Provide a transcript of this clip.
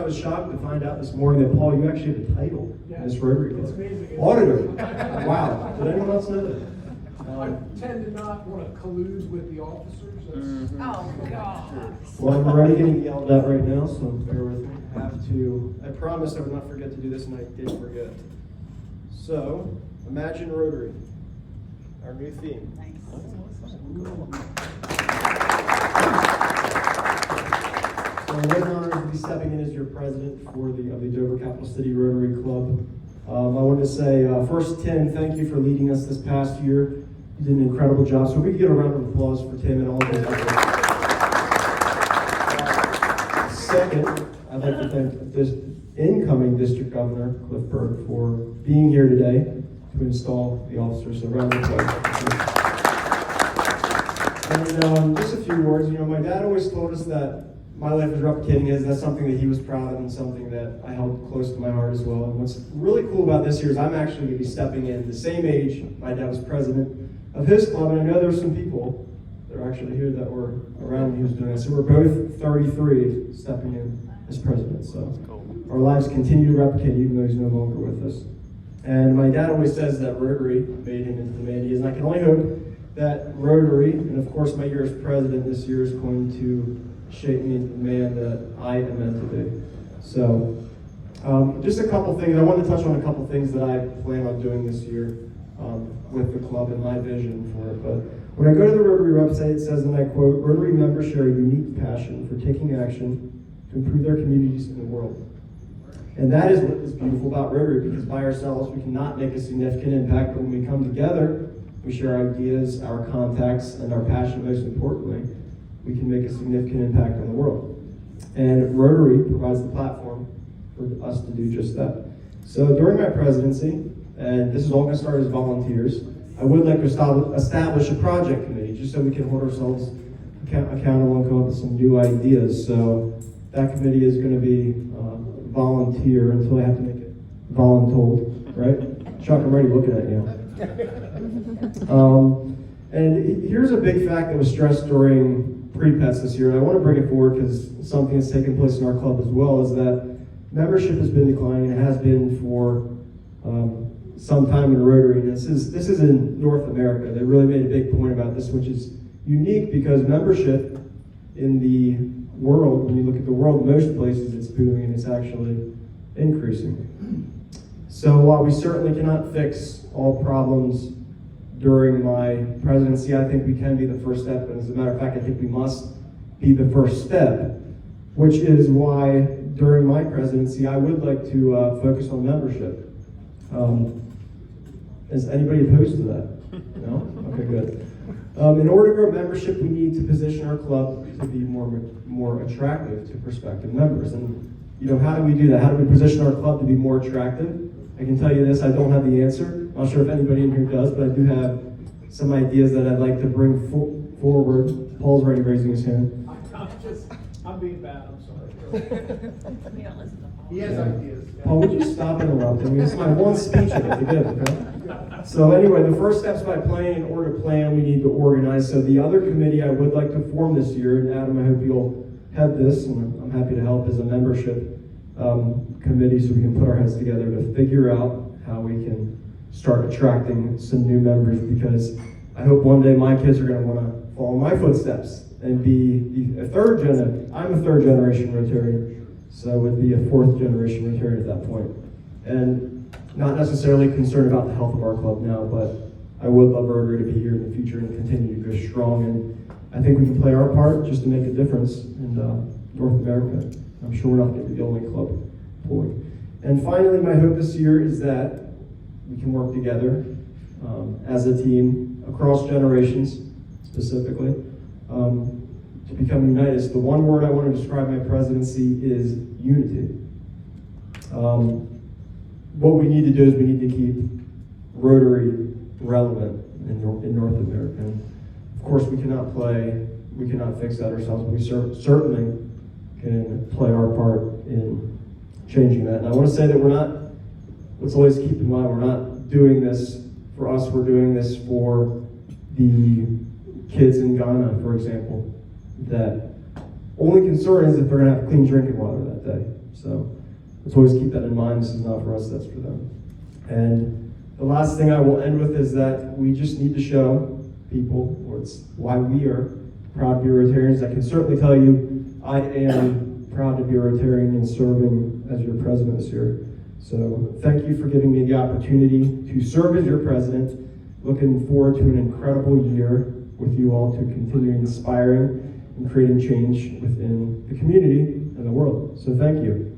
was shocked to find out this morning that, Paul, you actually have a title in this Rotary Club. It's amazing. Auditor. Wow. Did anyone else know that? I tend to not want to collude with the officers. Oh, God. Well, I'm already getting yelled at right now, so bear with me. I promised I would not forget to do this, and I did forget. So, imagine Rotary, our new theme. Nice. So what an honor to be stepping in as your president of the Dover Capital City Rotary Club. I wanted to say, first, Tim, thank you for leading us this past year. You did an incredible job. So we could get a round of applause for Tim and all of his efforts. Second, I'd like to thank this incoming District Governor, Cliff Burke, for being here today to install the officers. So round of applause. And just a few words. My dad always told us that my life is replicating his. That's something that he was proud of and something that I held close to my heart as well. And what's really cool about this year is I'm actually going to be stepping in the same age my dad was president of his club, and I know there's some people that are actually here that were around when he was doing that. So we're both 33 stepping in as president. So our lives continue to replicate even though he's no longer with us. And my dad always says that Rotary made him into the man he is, and I can only hope that Rotary, and of course my year as president this year, is going to shape me into the man that I am meant to be. So just a couple things. I want to touch on a couple things that I plan on doing this year with the club and my vision for it. But when I go to the Rotary website, it says, and I quote, Rotary members share a unique passion for taking action to improve their communities and the world. And that is what is beautiful about Rotary, because by ourselves we cannot make a significant impact, but when we come together, we share ideas, our contacts, and our passion, most importantly, we can make a significant impact on the world. And Rotary provides the platform for us to do just that. So during my presidency, and this is all going to start as volunteers, I would like to establish a project committee just so we can hold ourselves accountable and come up with some new ideas. So that committee is going to be volunteer until I have to make it voluntold, right? Chuck, I'm already looking at you. And here's a big fact that was stressed during pre-pets this year, and I want to bring it forward because something that's taken place in our club as well, is that membership has been declining and has been for some time in Rotary. And this is in North America. They really made a big point about this, which is unique because membership in the world, when you look at the world, most places it's booming and it's actually increasing. So while we certainly cannot fix all problems during my presidency, I think we can be the first step. And as a matter of fact, I think we must be the first step, which is why during my presidency, I would like to focus on membership. Is anybody opposed to that? No? Okay, good. In order to grow membership, we need to position our club to be more attractive to prospective members. And how do we do that? How do we position our club to be more attractive? I can tell you this, I don't have the answer. I'm not sure if anybody in here does, but I do have some ideas that I'd like to bring forward. Paul's already raising his hand. I'm being bad, I'm sorry. We don't listen to Paul. He has ideas. Paul, would you stop interrupting me? It's my one speech I get to give, okay? So anyway, the first step's by planning. In order to plan, we need to organize. So the other committee I would like to form this year, and Adam, I hope you'll head this, and I'm happy to help, is a membership committee so we can put our heads together to figure out how we can start attracting some new members, because I hope one day my kids are going to want to follow my footsteps and be I'm a third generation Rotarian, so I would be a fourth generation Rotarian at that point. And not necessarily concerned about the health of our club now, but I would love Rotary to be here in the future and continue to go strong. And I think we can play our part just to make a difference in North America. I'm sure we're not going to be the only club pulling. And finally, my hope this year is that we can work together as a team across generations, specifically, to become united. So the one word I want to describe my presidency is unity. What we need to do is we need to keep Rotary relevant in North America. And of course, we cannot fix that ourselves, but we certainly can play our part in changing that. And I want to say that let's always keep in mind, we're not doing this for us, we're doing this for the kids in Ghana, for example, that only concern is if they're going to have clean drinking water that day. So let's always keep that in mind. This is not for us, that's for them. And the last thing I will end with is that we just need to show people why we are proud to be Rotarians. I can certainly tell you I am proud to be a Rotarian and serving as your president this year. So thank you for giving me the opportunity to serve as your president. Looking forward to an incredible year with you all to continue inspiring and creating change within the community and the world. So thank you.